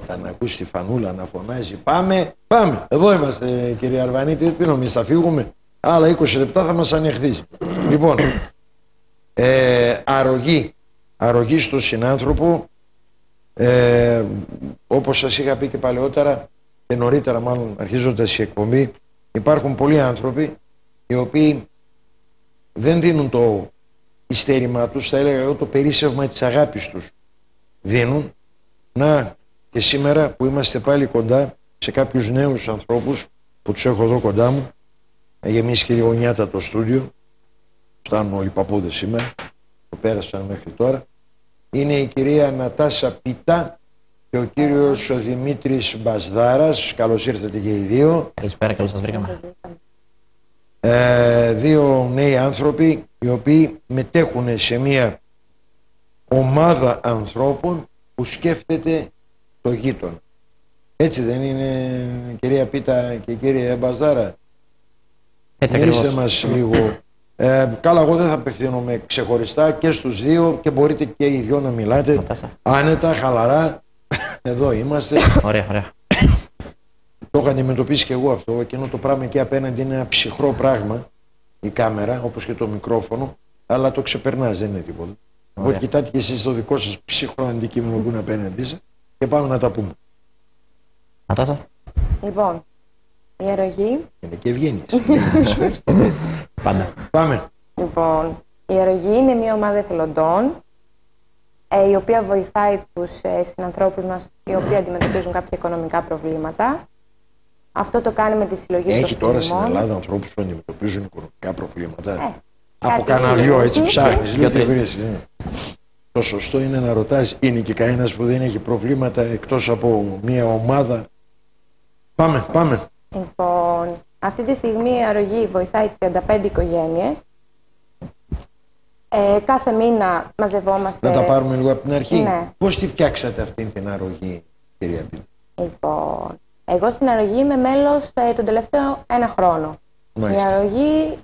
όταν ακούσει τη Φανούλα να φωνάζει πάμε, πάμε. Εδώ είμαστε κύριε Αρβανίτη, τι νομίζεις θα φύγουμε. Άλλα 20 λεπτά θα μας ανεχθείς. Λοιπόν, αρρωγή στον συνάνθρωπο, όπως σας είχα πει και παλαιότερα και νωρίτερα μάλλον αρχίζοντας η εκπομπή, υπάρχουν πολλοί άνθρωποι οι οποίοι δεν δίνουν το ειστέρημά τους, θα έλεγα εγώ το περίσσευμα της αγάπης τους δίνουν. Να και σήμερα που είμαστε πάλι κοντά σε κάποιους νέους ανθρώπους που τους έχω εδώ κοντά μου, να γεμίσει και λίγο νιάτα το στούντιο, φτάνουν όλοι οι παππούδες σήμερα που πέρασαν μέχρι τώρα, είναι η κυρία Νατάσα Πίτα και ο κύριος Δημήτρης Μπασδάρας. Καλώς ήρθατε και οι δύο. Καλησπέρα, καλώς σας βρήκαμε. Δύο νέοι άνθρωποι οι οποίοι μετέχουν σε μια ομάδα ανθρώπων που σκέφτεται το γείτονα. Έτσι δεν είναι κυρία Πίτα και κύριε Μπασδάρα? Έτσι μιλήστε μας λίγο. Καλά, εγώ δεν θα απευθύνομαι ξεχωριστά και στους δύο και μπορείτε και οι δυο να μιλάτε Νατάσα. άνετα, χαλαρά. Εδώ είμαστε. Ωραία, ωραία. Το έχω αντιμετωπίσει και εγώ αυτό. Εκείνο το πράγμα εκεί απέναντι είναι ένα ψυχρό πράγμα, η κάμερα, όπως και το μικρόφωνο, αλλά το ξεπερνάς, δεν είναι τίποτα. Οπότε κοιτάτε και εσείς το δικό σας ψυχρό αντικείμενο που είναι απέναντί σας και πάμε να τα πούμε. Νατάσα. Λοιπόν, η αρρωγή. Είναι και ευγένειες. Πάντα. Πάμε. Λοιπόν, η αρρωγή είναι μια ομάδα εθελοντών η οποία βοηθάει τους συνανθρώπους μας οι οποίοι αντιμετωπίζουν κάποια οικονομικά προβλήματα. Αυτό το κάνει με τη συλλογή Έχει τώρα στην Ελλάδα ανθρώπους που αντιμετωπίζουν οικονομικά προβλήματα. Από καναλιό έτσι ψάχνεις. Το σωστό είναι να ρωτάς, είναι και κανένας που δεν έχει προβλήματα εκτός από μια ομάδα? Πάμε, πάμε. Λοιπόν, αυτή τη στιγμή η αρρωγή βοηθάει 35 οικογένειες. Κάθε μήνα μαζευόμαστε. Να τα πάρουμε λίγο από την αρχή. Ναι. Πώς τη φτιάξατε αυτή την αρρωγή, κυρία Πίτα? Λοιπόν, εγώ στην αρρωγή είμαι μέλος τον τελευταίο 1 χρόνο. Μάλιστα. Η αρρωγή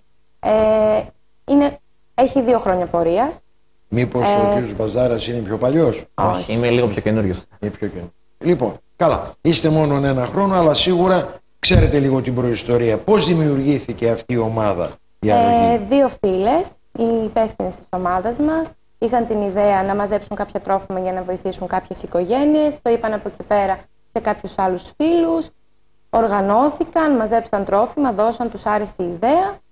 έχει 2 χρόνια πορείας. Μήπως ο κύριος Μπαζάρας είναι πιο παλιός? Όχι, είμαι λίγο πιο καινούριος. Είναι πιο καινούριο. Λοιπόν, καλά. Είστε μόνο 1 χρόνο, αλλά σίγουρα ξέρετε λίγο την προϊστορία. Πώς δημιουργήθηκε αυτή η ομάδα, η αρρωγή? 2 φίλες, οι υπεύθυνες της ομάδας μας, είχαν την ιδέα να μαζέψουν κάποια τρόφιμα για να βοηθήσουν κάποιες οικογένειες. Το είπαν από εκεί πέρα σε κάποιους άλλους φίλους. Οργανώθηκαν, μαζέψαν τρόφιμα, δώσαν, τους άρεσε η ιδέα.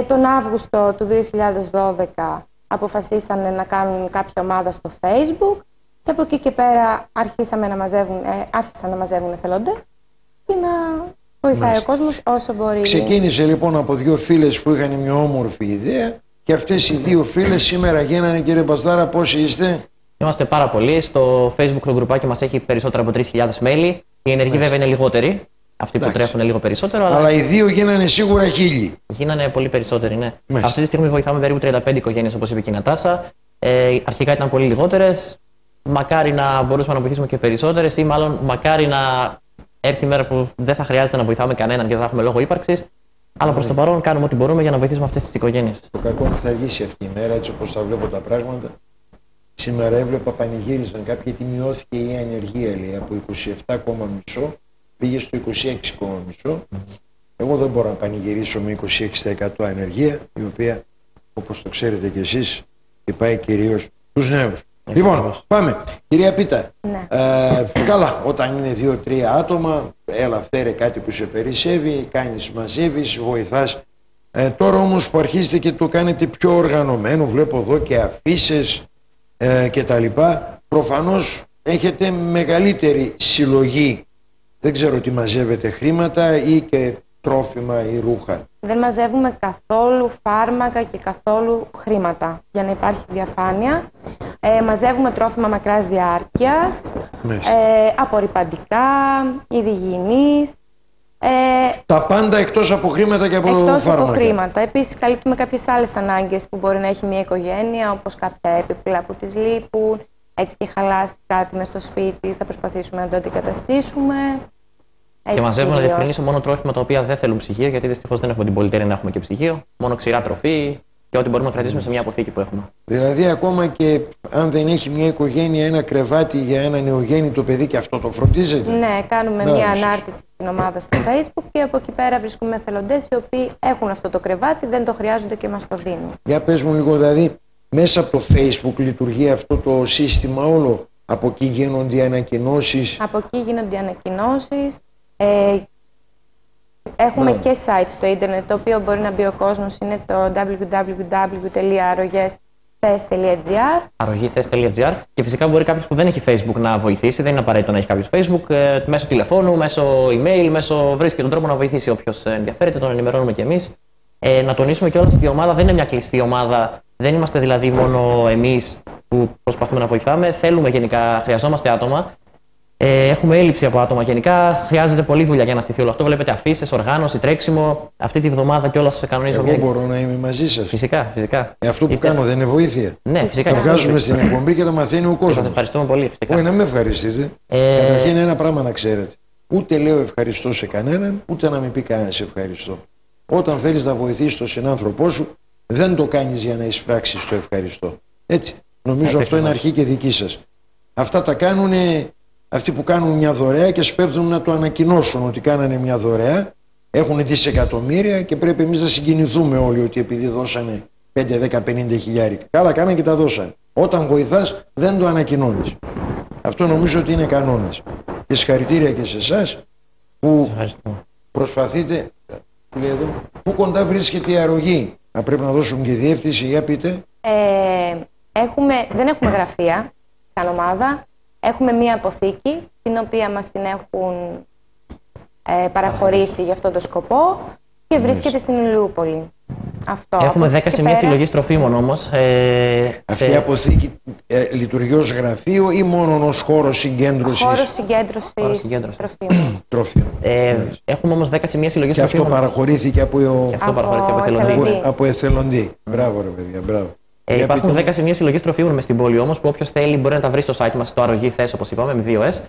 Τον Αύγουστο του 2012 αποφασίσανε να κάνουν κάποια ομάδα στο Facebook και από εκεί και πέρα άρχισαν να μαζεύουν εθελοντές και να βοηθάει ο κόσμος όσο μπορεί. Ξεκίνησε λοιπόν από 2 φίλες που είχαν μια όμορφη ιδέα και αυτές οι 2 φίλες σήμερα γίνανε, κύριε Μπασδάρα, πόσοι είστε? Είμαστε πάρα πολλοί. Στο Facebook το γκρουπάκι μας έχει περισσότερα από 3.000 μέλη. Οι ενεργοί βέβαια είναι λιγότεροι. Αυτοί που τρέχουν λίγο περισσότερο. Αλλά οι 2 γίνανε σίγουρα 1000. Γίνανε πολύ περισσότεροι, ναι. Μάλιστα. Αυτή τη στιγμή βοηθάμε περίπου 35 οικογένειες, όπως είπε και η Νατάσα. Αρχικά ήταν πολύ λιγότερες. Μακάρι να μπορούσαμε να βοηθήσουμε και περισσότερες, ή μάλλον μακάρι να έρθει η μέρα που δεν θα χρειάζεται να βοηθάμε κανέναν και δεν θα έχουμε λόγο ύπαρξης. Αλλά προς το παρόν κάνουμε ό,τι μπορούμε για να βοηθήσουμε αυτές τις οικογένειες. Το κακό είναι θα αργήσει αυτή η μέρα, έτσι όπως τα βλέπω τα πράγματα. Σήμερα έβλεπα πανηγύριζαν κάποιοι γιατί μειώθηκε η ανεργία, λέει, από 27,5 πήγε στο 26,5. Εγώ δεν μπορώ να πανηγυρίσω με 26% ανεργία, η οποία, όπως το ξέρετε κι εσείς, πάει κυρίως τους νέους. Λοιπόν, πάμε. Κυρία Πίτα, Ναι. καλά, όταν είναι 2-3 άτομα, έλα φέρε κάτι που σε περισσεύει, κάνεις, μαζεύεις, βοηθάς. Τώρα όμως που αρχίζετε και το κάνετε πιο οργανωμένο, βλέπω εδώ και αφίσες και τα λοιπά, προφανώς έχετε μεγαλύτερη συλλογή. Δεν ξέρω τι μαζεύετε, χρήματα ή και τρόφιμα ή ρούχα? Δεν μαζεύουμε καθόλου φάρμακα και καθόλου χρήματα, για να υπάρχει διαφάνεια. Μαζεύουμε τρόφιμα μακράς διάρκειας, απορρυπαντικά, είδη υγιεινής. Τα πάντα εκτός από χρήματα και από Εκτός φάρμακα. από χρήματα. Επίσης καλύπτουμε κάποιες άλλες ανάγκες που μπορεί να έχει μια οικογένεια, όπως κάποια έπιπλα που τις λείπουν. Έτσι και χαλάσει κάτι μες στο σπίτι, θα προσπαθήσουμε να το αντικαταστήσουμε. Και μαζεύουμε, να διευκρινίσω, μόνο τρόφιμα τα οποία δεν θέλουν ψυγείο, γιατί δυστυχώς δεν έχουμε την πολυτέλεια να έχουμε και ψυγείο. Μόνο ξηρά τροφή, και ό,τι μπορούμε να κρατήσουμε σε μια αποθήκη που έχουμε. Δηλαδή, ακόμα και αν δεν έχει μια οικογένεια ένα κρεβάτι για ένα νεογέννητο παιδί, και αυτό το φροντίζετε? Ναι, κάνουμε μια ανάρτηση στην ομάδα στο Facebook και από εκεί πέρα βρίσκουμε εθελοντές οι οποίοι έχουν αυτό το κρεβάτι, δεν το χρειάζονται και μας το δίνουν. Για πες μου λίγο, δηλαδή, μέσα από το Facebook λειτουργεί αυτό το σύστημα όλο? Από εκεί γίνονται οι ανακοινώσεις? Από εκεί γίνονται οι ανακοινώσεις. Έχουμε και site στο ίντερνετ, το οποίο μπορεί να μπει ο κόσμος, είναι το www.arroges.gr. Arroges.gr. Και φυσικά μπορεί κάποιος που δεν έχει Facebook να βοηθήσει, δεν είναι απαραίτητο να έχει κάποιος Facebook, μέσω τηλεφώνου, μέσω email, βρίσκει τον τρόπο να βοηθήσει όποιος ενδιαφέρεται, τον ενημερώνουμε κι εμείς. Να τονίσουμε κιόλας ότι η ομάδα δεν είναι μια κλειστή ομάδα, δεν είμαστε δηλαδή μόνο εμείς που προσπαθούμε να βοηθάμε. Θέλουμε γενικά, χρειαζόμαστε άτομα. Έχουμε έλλειψη από άτομα γενικά. Χρειάζεται πολλή δουλειά για να στηθεί όλο αυτό. Βλέπετε αφήσεις, οργάνωση, τρέξιμο. Αυτή τη βδομάδα κιόλας κανονίζουμε. Εγώ μπορώ να είμαι μαζί σας? Φυσικά, φυσικά. Αυτό που κάνω δεν είναι βοήθεια? Ναι, φυσικά. Το βγάζουμε στην εκπομπή και το μαθαίνει ο κόσμος. Σας ευχαριστούμε πολύ, φυσικά. Όχι, να με ευχαριστείτε. Καταρχήν, ένα πράγμα να ξέρετε. Ούτε λέω ευχαριστώ σε κανέναν, ούτε να μην πει κανένας ευχαριστώ. Όταν θέλεις να βοηθήσεις τον συνάνθρωπό σου, δεν το κάνεις για να εισπράξεις το ευχαριστώ. Έτσι. Νομίζω αυτό είναι αρχή και δική σας. Αυτά τα κάνουν αυτοί που κάνουν μια δωρεά και σπέβδουν να το ανακοινώσουν ότι κάνανε μια δωρεά. Έχουν δισεκατομμύρια και πρέπει εμείς να συγκινηθούμε όλοι ότι επειδή δώσανε 5, 10, 50 χιλιάρικα. Καλά κάνανε και τα δώσανε. Όταν βοηθάς δεν το ανακοινώνεις. Αυτό νομίζω ότι είναι κανόνας. Και συγχαρητήρια και σε εσάς που προσπαθείτε. Πού κοντά βρίσκεται η αρρωγή? Πρέπει να δώσουμε και διεύθυνση, για πείτε. Δεν έχουμε γραφεία σαν ομάδα. Έχουμε μία αποθήκη, την οποία μας την έχουν παραχωρήσει για αυτόν τον σκοπό και βρίσκεται στην Ηλιούπολη. Αυτό. Έχουμε 10 σημεία συλλογής τροφίμων όμως. Αυτή η αποθήκη λειτουργεί ως γραφείο ή μόνο ως χώρος συγκέντρωσης? Χώρος συγκέντρωσης τροφίμων. Έχουμε όμως 10 σημεία συλλογής τροφίμων. Και αυτό παραχωρήθηκε από εθελοντή. Μπράβο ρε παιδιά, μπράβο. Υπάρχουν 10 σημεία συλλογής τροφίμων μες στην πόλη όμως, που όποιος θέλει μπορεί να τα βρει στο site μας, το Arroges, όπως είπαμε, με 2S.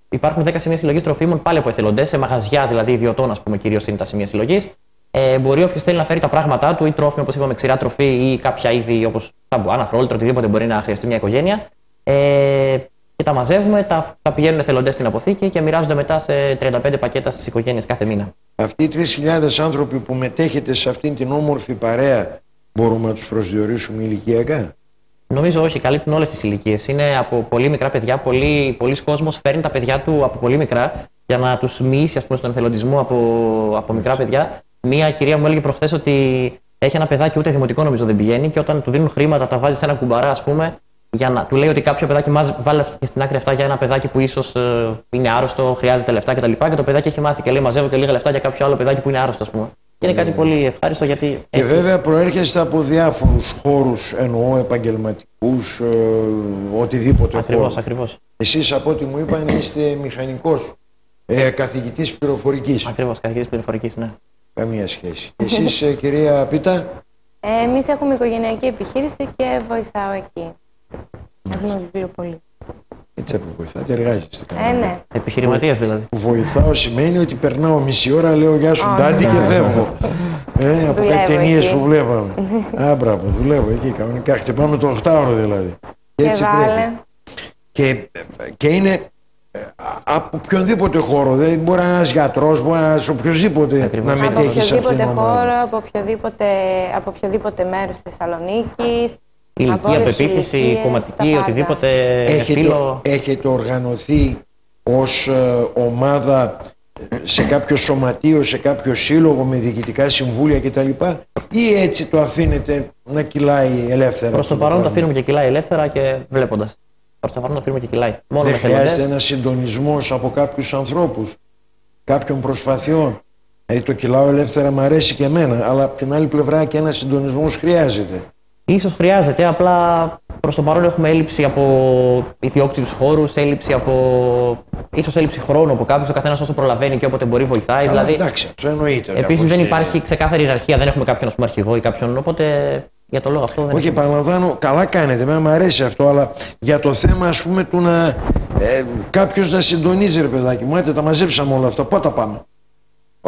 Υπάρχουν 10 σημεία συλλογής τροφίμων πάλι από εθελοντές, σε μαγαζιά δηλαδή ιδιωτών, ας πούμε, κυρίως είναι τα σημεία συλλογής. Μπορεί όποιος θέλει να φέρει τα πράγματά του ή τρόφιμα, όπως είπαμε, ξηρά τροφή ή κάποια είδη όπως ταμπουάνα, φρόλτρο, οτιδήποτε μπορεί να χρειαστεί μια οικογένεια. Και τα μαζεύουμε, τα πηγαίνουν εθελοντές στην αποθήκη και μοιράζονται μετά σε 35 πακέτα στις οικογένειες κάθε μήνα. Αυτοί οι 3.000 άνθρωποι που μετέχετε σε αυτήν την όμορφη παρέα, μπορούμε να τους προσδιορίσουμε ηλικιακά? Νομίζω όχι, καλύπτουν όλες τις ηλικίες. Είναι από πολύ μικρά παιδιά. Πολλοί κόσμος φέρνει τα παιδιά του από πολύ μικρά για να τους μοιήσει, ας πούμε, στον εθελοντισμό από μικρά παιδιά. Μία κυρία μου έλεγε προχθές ότι έχει ένα παιδάκι, ούτε δημοτικό νομίζω δεν πηγαίνει, και όταν του δίνουν χρήματα, τα βάζει σε ένα κουμπαρά, ας πούμε, για να του λέει ότι κάποιο παιδάκι βάλε στην άκρη αυτά για ένα παιδάκι που ίσως είναι άρρωστο, χρειάζεται λεφτά κτλ. Και το παιδάκι έχει μάθει και λέει: μαζεύω και λίγα λεφτά για κάποιο άλλο παιδάκι που είναι άρρωστο, ας πούμε. Και είναι κάτι πολύ ευχάριστο γιατί. Έτσι... Και βέβαια προέρχεστε από διάφορους χώρους, εννοώ επαγγελματικούς, οτιδήποτε. Ακριβώς. Εσείς, από ό,τι μου είπαν, είστε μηχανικός, καθηγητής πληροφορικής. Ακριβώς, καθηγητής πληροφορικής, ναι. Καμία σχέση. Εσείς, κυρία Πίτα? Εμείς έχουμε οικογενειακή επιχείρηση και βοηθάω εκεί. Έχουμε βιβλίο πολύ. Έτσι που βοηθάτε, εργάζεστε. Ναι. Επιχειρηματίας δηλαδή. Βοηθάω σημαίνει ότι περνάω μισή ώρα, λέω γεια σου Ντάντι και φεύγω. Από κάτι ταινίες που βλέπαμε. Μπράβο, δουλεύω εκεί κανονικά. Χτυπάμε το 8ωρο δηλαδή. Και έτσι πρέπει. Και είναι από οποιονδήποτε χώρο. Δεν μπορεί να είναι ένας γιατρός, μπορεί να είναι οποιοδήποτε να μετέχει σε αυτήν την ομάδα. Από οποιοδήποτε μέρος της Θεσσαλονίκης. Ηλικία, πεποίθηση, κομματική, οτιδήποτε. Έχετε οργανωθεί ως ομάδα σε κάποιο σωματείο, σε κάποιο σύλλογο με διοικητικά συμβούλια κτλ. Ή έτσι το αφήνετε να κυλάει ελεύθερα? Προς το παρόν το αφήνουμε και κυλάει ελεύθερα και βλέποντας. Προς το παρόν το αφήνουμε και κυλάει. Μόνο δεν χρειάζεται ένα συντονισμός από κάποιους ανθρώπους, κάποιων προσπαθειών? Δηλαδή το κυλάω ελεύθερα μου αρέσει και εμένα, αλλά από την άλλη πλευρά και ένα συντονισμός χρειάζεται. Ίσως χρειάζεται, απλά προς το παρόν έχουμε έλλειψη από ιδιόκτητους χώρους, ίσως έλλειψη χρόνου από κάποιους, ο καθένας όσο προλαβαίνει και όποτε μπορεί βοηθάει. Καλά, δηλαδή, εντάξει, αυτό εννοείται. Επίσης δεν υπάρχει ξεκάθαρη ιεραρχία, δεν έχουμε κάποιον, ας πούμε, αρχηγό ή κάποιον, οπότε για το λόγο αυτό δεν. Όχι, επαναλαμβάνω, καλά κάνετε, εμένα μου αρέσει αυτό, αλλά για το θέμα, ας πούμε, του να κάποιος να συντονίζει, ρε παιδάκι μου, τα μαζέψαμε όλα αυτά, πότε τα πάμε?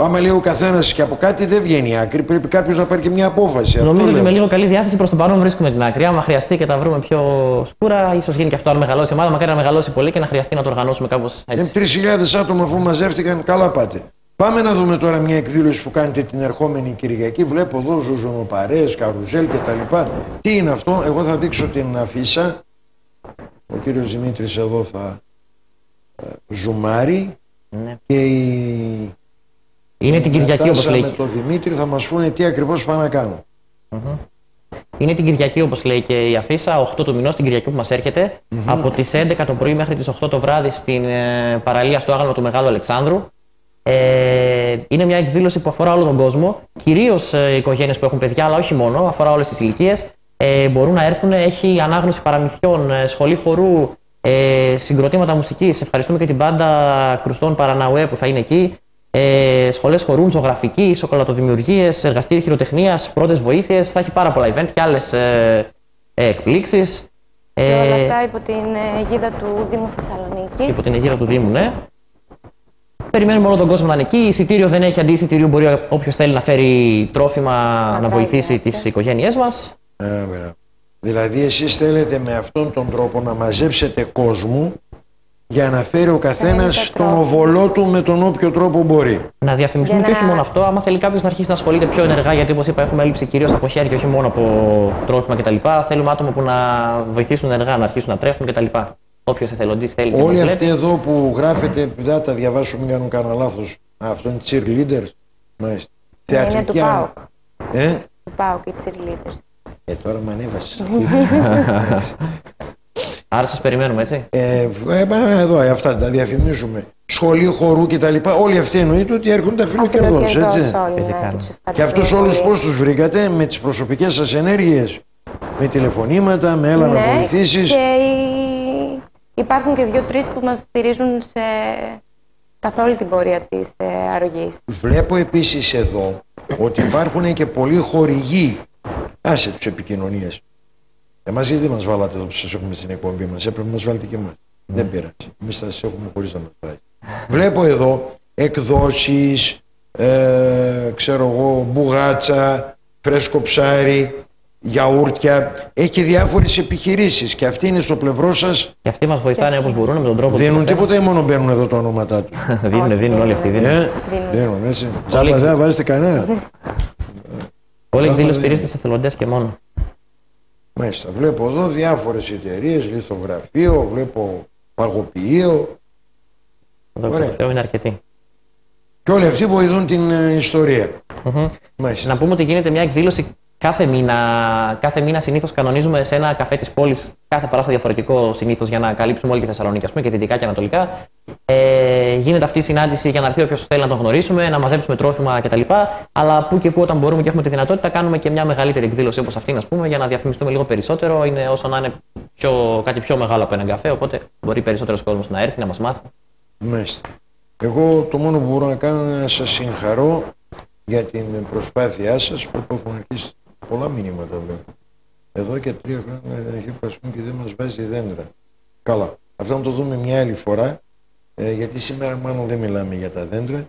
άμα λέει ο καθένας και από κάτι δεν βγαίνει άκρη, πρέπει κάποιος να πάρει και μια απόφαση. Νομίζω ότι με λίγο καλή διάθεση προς το παρόν βρίσκουμε την άκρη. Άμα χρειαστεί και τα βρούμε πιο σκούρα, ίσως γίνει και αυτό αν μεγαλώσει η ομάδα. Μακάρι να μεγαλώσει πολύ και να χρειαστεί να το οργανώσουμε κάπως έτσι. 3.000 άτομα αφού μαζεύτηκαν, καλά πάτε. Πάμε να δούμε τώρα μια εκδήλωση που κάνετε την ερχόμενη Κυριακή. Βλέπω εδώ ζουζουνοπαρές, καρουζέλ κτλ. Τι είναι αυτό, εγώ θα δείξω την αφίσα. Ο κύριος Δημήτρης εδώ θα ζουμάρει. Ναι. Και είναι την Κυριακή όπως λέει. Με τον Δημήτρη θα μας πούνε τι ακριβώς πάνε να κάνουν. Είναι την Κυριακή όπως λέει και η αφίσα, 8 του μηνός, την Κυριακή που μας έρχεται. Από τις 11 το πρωί μέχρι τις 8 το βράδυ στην παραλία στο άγαλμα του Μεγάλου Αλεξάνδρου. Είναι μια εκδήλωση που αφορά όλο τον κόσμο, κυρίως οικογένειες που έχουν παιδιά, αλλά όχι μόνο, αφορά όλες τις ηλικίες. Μπορούν να έρθουν, έχει ανάγνωση παραμυθιών, σχολή χορού, συγκροτήματα μουσικής. Ευχαριστούμε και την μπάντα Κρουστών Παραναουέ που θα είναι εκεί. Σχολές χορού, ζωγραφική, σοκολατοδημιουργίες, εργαστήρια χειροτεχνίας, πρώτες βοήθειες. Θα έχει πάρα πολλά event και άλλες εκπλήξεις. Και όλα αυτά υπό την αιγίδα του Δήμου Θεσσαλονίκης. Υπό την αιγίδα του Δήμου, ναι. Περιμένουμε όλο τον κόσμο να είναι εκεί. Εισιτήριο δεν έχει, αντί εισιτήριο μπορεί όποιος θέλει να φέρει τρόφιμα να βοηθήσει τις οικογένειές μας. Δηλαδή εσείς θέλετε με αυτόν τον τρόπο να μαζέψετε κόσμο για να φέρει ο καθένας τον οβολό του με τον όποιο τρόπο μπορεί. Να διαφημιστούμε και όχι μόνο αυτό, άμα θέλει κάποιος να αρχίσει να ασχολείται πιο ενεργά, γιατί όπως είπα έχουμε έλλειψη κυρίως από χέρια και όχι μόνο από τρόφιμα κτλ. Θέλουμε άτομα που να βοηθήσουν ενεργά, να αρχίσουν να τρέχουν κτλ. Όποιος εθελοντής θέλει. Όλοι αυτοί εδώ που γράφετε, δεν τα διαβάσω, μην κάνω κανένα λάθος. Αυτό είναι cheerleaders. Μάλιστα. Είναι του ΠΑΟΚ. Του ΠΑΟΚ, οι cheerleaders. Τώρα με ανέβασες. Άρα σας περιμένουμε, έτσι. Εδώ, αυτά τα διαφημίζουμε. Σχολείο χορού κτλ. Όλοι αυτοί εννοείται ότι έρχονται τα φιλοκερδός, έτσι. Φυσικά. Και αυτούς όλους πώς τους βρήκατε, με τις προσωπικές σας ενέργειες, με τηλεφωνήματα, με έλα να βοηθήσεις. Και υπάρχουν και 2-3 που μας στηρίζουν καθ' όλη την πορεία της αρρωγής. Βλέπω επίσης εδώ ότι υπάρχουν και πολλοί χορηγοί. Άσε τους επικοινωνίες. Εμάς γιατί μας βάλατε εδώ που σας έχουμε στην εκπομπή μας, έπρεπε να μας βάλετε και εμάς. Δεν πειράζει. Εμείς θα σας έχουμε χωρίς να μας βράζει. Βλέπω εδώ εκδόσεις, ξέρω εγώ, μπουγάτσα, φρέσκο ψάρι, γιαούρτια. Έχει και διάφορες επιχειρήσεις και αυτοί είναι στο πλευρό σας. Και αυτοί μας βοηθάνε όπως μπορούν με τον τρόπο. Δίνουν τίποτα ή μόνο μπαίνουν εδώ τα ονόματά τους? Δίνουν όλοι αυτοί. Δίνουν, έτσι. Τζάμπα δεν βάζετε κανένα. Όλη η εκδήλωση στηρίζεται σε εθελοντές και μόνο. Μάλιστα. Βλέπω εδώ διάφορες εταιρείες, λιθογραφείο, βλέπω παγωποιείο. Δόξα τω Θεώ, είναι αρκετοί. Και όλοι αυτοί βοηθούν την ιστορία. Να πούμε ότι γίνεται μια εκδήλωση κάθε μήνα συνήθως κανονίζουμε σε ένα καφέ της πόλης, κάθε φορά στο διαφορετικό συνήθως για να καλύψουμε όλη τη Θεσσαλονίκη, ας πούμε, και δυτικά και ανατολικά. Γίνεται αυτή η συνάντηση για να έρθει όποιος θέλει να τον γνωρίσουμε, να μαζέψουμε τρόφιμα κτλ. Αλλά που και που όταν μπορούμε και έχουμε τη δυνατότητα, κάνουμε και μια μεγαλύτερη εκδήλωση όπως αυτή, ας πούμε, για να διαφημιστούμε λίγο περισσότερο. Είναι όσο να είναι κάτι πιο μεγάλο από έναν καφέ, οπότε μπορεί περισσότερος κόσμος να έρθει να μας μάθει. Μάλιστα. Εγώ το μόνο που μπορώ να κάνω είναι να σας συγχαρώ για την προσπάθειά σας που έχουν αρχίσει πολλά μηνύματα. Εδώ και 3 χρόνια δεν έχει πασχούν και δεν μας βάζει δέντρα. Καλά. Αυτό να το δούμε μια άλλη φορά, γιατί σήμερα μάλλον δεν μιλάμε για τα δέντρα.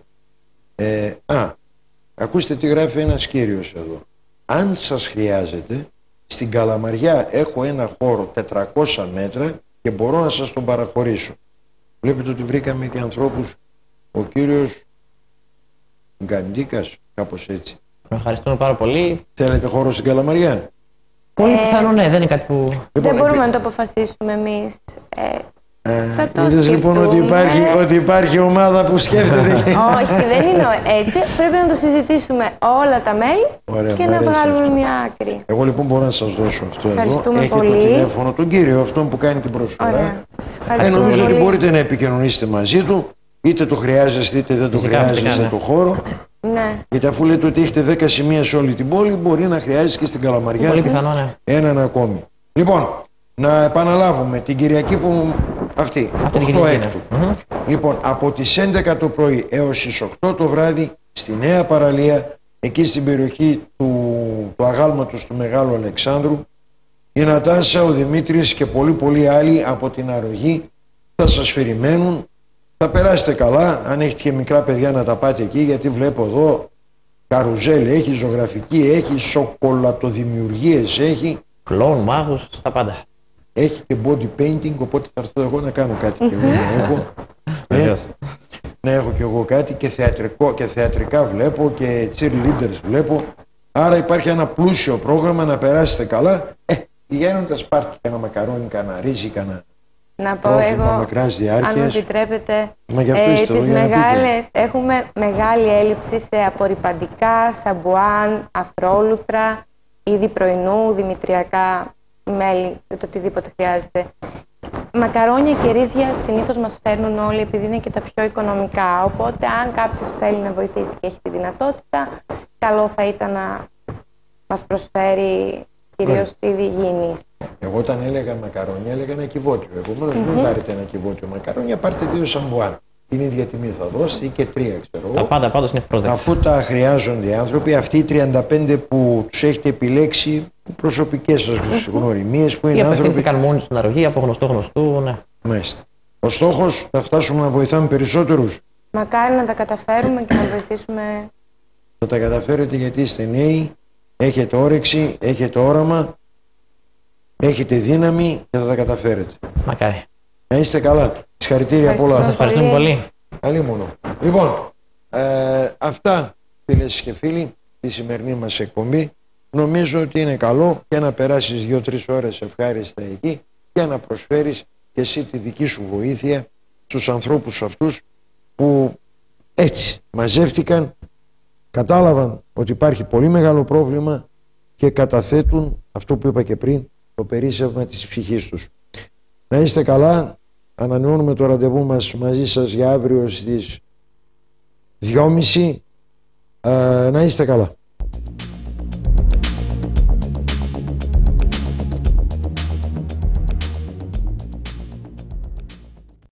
Ακούστε τι γράφει ένας κύριος εδώ. Αν σας χρειάζεται, στην Καλαμαριά έχω ένα χώρο 400 μέτρα και μπορώ να σας τον παραχωρήσω. Βλέπετε ότι βρήκαμε και ανθρώπους, ο κύριος Γκαντίκας, κάπως έτσι. Ευχαριστούμε πάρα πολύ. Θέλετε χώρο στην Καλαμαριά? Πολύ πιθανό, ναι, δεν είναι κάτι που... Δεν μπορούμε να το αποφασίσουμε εμείς. Είδες λοιπόν ότι υπάρχει ομάδα που σκέφτεται. Όχι, δεν είναι έτσι. Πρέπει να το συζητήσουμε όλα τα μέλη και να βγάλουμε μια άκρη. Εγώ λοιπόν μπορώ να σας δώσω αυτό εδώ. Έχετε το τηλέφωνο, τον κύριο αυτόν που κάνει την προσφορά. Νομίζω ότι μπορείτε να επικοινωνήσετε μαζί του, είτε το χρειάζεστε είτε δεν το χρειάζεστε το χώρο. Ναι. Γιατί αφού λέτε ότι έχετε 10 σημεία σε όλη την πόλη, μπορεί να χρειάζεστε και στην Καλαμαριά έναν ακόμη. Λοιπόν, να επαναλάβουμε την Κυριακή που αυτή 8 έκτου. Λοιπόν, από τις 11 το πρωί έως τις 8 το βράδυ στη Νέα Παραλία, εκεί στην περιοχή του αγάλματος του Μεγάλου Αλεξάνδρου, η Νατάσα, ο Δημήτρης και πολλοί άλλοι από την αρρωγή θα σας περιμένουν Θα περάσετε καλά, αν έχετε και μικρά παιδιά να τα πάτε εκεί, γιατί βλέπω εδώ καρουζέλ έχει, ζωγραφική έχει, σοκολατοδημιουργίες έχει. Κλόουν, μάγους, τα πάντα. Έχει και body painting, οπότε θα έρθω εγώ να κάνω κάτι και εγώ να έχω. Να έχω και εγώ κάτι και θεατρικά βλέπω και cheerleaders βλέπω. Άρα υπάρχει ένα πλούσιο πρόγραμμα να περάσετε καλά. Πηγαίνοντας πάρτε και ένα μακαρόνι, κανένα ρύζι, κανένα να πω εγώ, αν επιτρέπετε, τις μεγάλες, έχουμε μεγάλη έλλειψη σε απορρυπαντικά, σαμπουάν, αφρόλουτρα, είδη πρωινού, δημητριακά μέλι, το οτιδήποτε χρειάζεται. Μακαρόνια και ρύζια συνήθως μας φέρνουν όλοι επειδή είναι και τα πιο οικονομικά. Οπότε, αν κάποιος θέλει να βοηθήσει και έχει τη δυνατότητα, καλό θα ήταν να μας προσφέρει κυρίως είδη υγιεινής. Εγώ όταν έλεγα μακαρόνια, έλεγα ένα κυβότιο. Επομένως, μην πάρετε ένα κυβότιο μακαρόνια, πάρτε 2 σαμπουάν. Την ίδια τιμή θα δώσετε ή και 3, ξέρω εγώ. Τα πάντα πάντως είναι ευπρόσδεκτα. Αφού τα χρειάζονται οι άνθρωποι, αυτοί οι 35 που τους έχετε επιλέξει, προσωπικές σας γνωριμίες, που είναι άνθρωποι. Απευθύνθηκαν μόνοι στην αρρωγή, από γνωστού, ναι. Μάλιστα. Ο στόχος να φτάσουμε να βοηθάμε περισσότερους. Μακάρι να τα καταφέρουμε και να βοηθήσουμε. Θα τα καταφέρετε γιατί είστε νέοι, έχετε όρεξη, έχετε όραμα, έχετε δύναμη και θα τα καταφέρετε. Μακάρι. Να είστε καλά. Συγχαρητήρια πολλά. Σας ευχαριστούμε πολύ. Καλή μόνο. Λοιπόν, αυτά φίλες και φίλοι, τη σημερινή μας εκπομπή. Νομίζω ότι είναι καλό και να περάσεις 2-3 ώρες ευχάριστα εκεί και να προσφέρεις και εσύ τη δική σου βοήθεια στους ανθρώπους αυτούς που έτσι μαζεύτηκαν, κατάλαβαν ότι υπάρχει πολύ μεγάλο πρόβλημα και καταθέτουν αυτό που είπα και πριν, το περίσσευμα της ψυχής τους. Να είστε καλά. Ανανεώνουμε το ραντεβού μας μαζί σας για αύριο στις 2:30. Να είστε καλά.